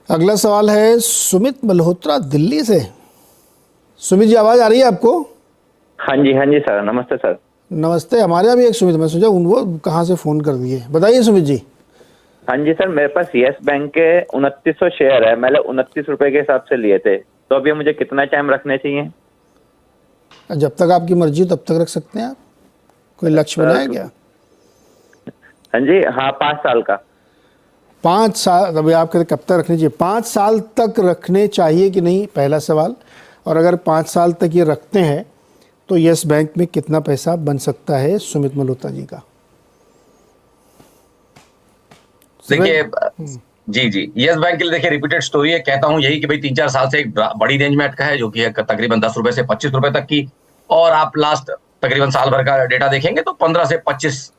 अगला सवाल है सुमित मल्होत्रा दिल्ली से। सुमित जी, आवाज़ आ रही है आपको? हाँ जी सर, नमस्ते सर। नमस्ते। हमारे यहाँ भी एक सुमित, मैं सोचा वो कहाँ से फ़ोन कर दिए। बताइए सुमित जी। हाँ जी सर, मेरे पास यस बैंक के 2900 शेयर है। मैंने 29 रुपए के हिसाब से लिए थे, तो अभी मुझे कितना टाइम रखने चाहिए? जब तक आपकी मर्जी हो तब तक रख सकते हैं आप। कोई लक्ष्य बनाया क्या? हाँ जी, हाँ 5 साल का। 5 साल? अभी आप कहते कब तक रखने चाहिए? 5 साल तक रखने चाहिए कि नहीं, पहला सवाल। और अगर 5 साल तक ये रखते हैं तो यस बैंक में कितना पैसा बन सकता है सुमित मल्होत्रा जी का? देखिए जी यस बैंक के लिए देखिए रिपीटेड स्टोरी है। कहता हूं यही कि भाई 3-4 साल से एक बड़ी रेंज में अटका है, जो कि है तकरीबन 10 रुपए से 25 रुपए तक की। और आप लास्ट तकरीबन साल भर का डेटा देखेंगे तो 15 से 25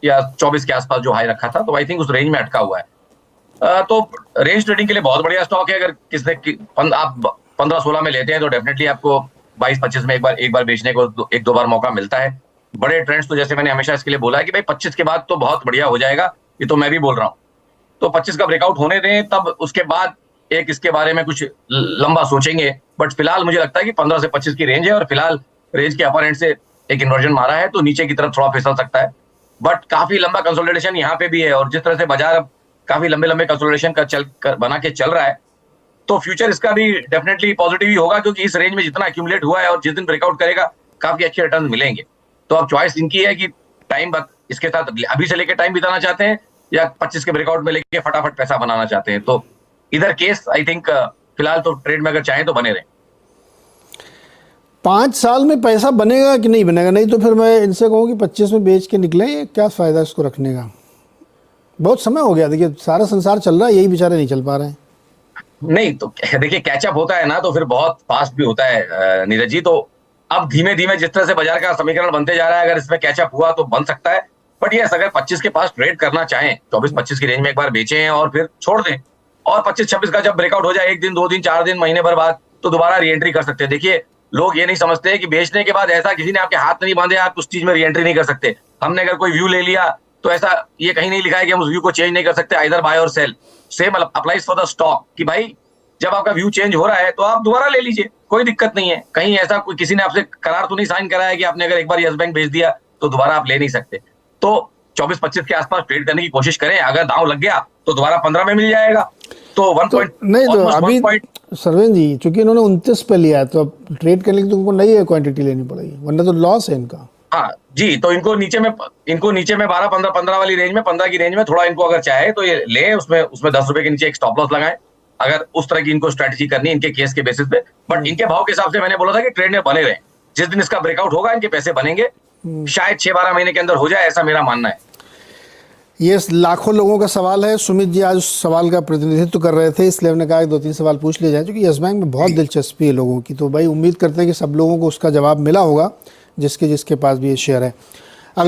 या 24 के आसपास जो हाई रखा था, तो आई थिंक उस रेंज में अटका हुआ है। तो रेंज ट्रेडिंग के लिए बहुत बढ़िया स्टॉक है। अगर आप 15-16 में लेते हैं तो डेफिनेटली आपको 22-25 में एक बार बेचने को एक दो बार मौका मिलता है। बड़े ट्रेंड्स तो जैसे मैंने हमेशा इसके लिए बोला है कि भाई 25 के बाद तो बहुत बढ़िया हो जाएगा, ये तो मैं भी बोल रहा हूँ। तो 25 का ब्रेकआउट होने दें, तब उसके बाद एक इसके बारे में कुछ लंबा सोचेंगे। बट फिलहाल मुझे लगता है कि 15 से 25 की रेंज है, और फिलहाल रेंज के अपर एंड से एक इन्वर्जन मारा है, तो नीचे की तरफ थोड़ा फिसल सकता है। बट काफी लंबा कंसोलिडेशन यहाँ पे भी है, और जिस तरह से बाजार अब काफी लंबे कंसोलिडेशन का बना के चल रहा है, तो फ्यूचर इसका भी डेफिनेटली पॉजिटिव ही होगा, क्योंकि इस रेंज में जितना एक्यूमुलेट हुआ है और जिस दिन ब्रेकआउट करेगा काफी अच्छे रिटर्न मिलेंगे। तो अब चॉइस इनकी है कि टाइम इसके साथ अभी से लेके टाइम बिताना चाहते हैं, या 25 के ब्रेकआउट में लेके फटाफट पैसा बनाना चाहते हैं। तो इधर केस आई थिंक फिलहाल तो ट्रेड में अगर चाहें तो बने रहें। 5 साल में पैसा बनेगा कि नहीं बनेगा? नहीं तो फिर मैं इनसे कहूँ कि 25 में बेच के निकलें, क्या फ़ायदा इसको रखने का? बहुत समय हो गया, देखिए सारा संसार चल रहा है, यही बेचारे नहीं चल पा रहे हैं। नहीं तो देखिए, कैचअप होता है ना तो फिर बहुत फास्ट भी होता है नीरज जी। तो अब धीमे धीमे जिस तरह से बाजार का समीकरण बनते जा रहा है, अगर इसमें कैचअप हुआ तो बन सकता है। बट ये अगर 25 के पास ट्रेड करना चाहें, 24-25 की रेंज में एक बार बेचें और फिर छोड़ दें, और 25-26 का जब ब्रेकआउट हो जाए, 1 दिन 2 दिन 4 दिन महीने भर बाद, तो दोबारा री एंट्री कर सकते हैं। देखिए, लोग ये नहीं समझते कि बेचने के बाद ऐसा किसी ने आपके हाथ नहीं बांधे, आप उस चीज में री एंट्री नहीं कर सकते। हमने अगर कोई व्यू ले लिया तो ऐसा ये कहीं नहीं लिखा है कि हम उस व्यू को चेंज नहीं कर सकते, आइदर बाय और sell. Same applies for the stock, कि भाई जब आपका व्यू चेंज हो रहा है तो आप दोबारा ले लीजिए, कोई दिक्कत नहीं है। कहीं ऐसा कोई किसी ने आपसे करार तो नहीं साइन करा है कि आपने अगर एक बार यस बैंक बेच दिया तो दोबारा आप ले नहीं सकते। तो 24-25 के आसपास ट्रेड करने की कोशिश करें। अगर दांव लग गया तो दोबारा 15 में मिल जाएगा। तो 1 पॉइंट नहीं तो अभी सरवेन जी, चूंकि इन्होंने 29 पे लिया है, तो अब ट्रेड करने के लिए उनको नई क्वांटिटी लेनी पड़ेगी, वरना तो लॉस है इनका। हाँ जी, तो इनको नीचे में 12-15 वाली रेंज में, 15 की रेंज में थोड़ा इनको अगर चाहे तो ये ले, उसमें 10 रुपए के नीचे एक स्टॉप लॉस लगाएं, अगर उस तरह की इनको स्ट्रेटजी करनी है इनके केस के बेसिस पे। बट इनके भाव के हिसाब से मैंने बोला था कि ट्रेड में बने रहे। जिस दिन इसका ब्रेकआउट होगा इनके पैसे बनेंगे, शायद 6-12 महीने के अंदर हो जाए, ऐसा मेरा मानना है। ये लाखों लोगों का सवाल है। सुमित जी आज उस सवाल का प्रतिनिधित्व कर रहे थे, इसलिए हमने कहा 2-3 सवाल पूछ लिए जाए, क्योंकि यस बैंक में बहुत दिलचस्पी है लोगों की। तो भाई उम्मीद करते हैं कि सब लोगों को उसका जवाब मिला होगा, जिसके पास भी ये शेयर है।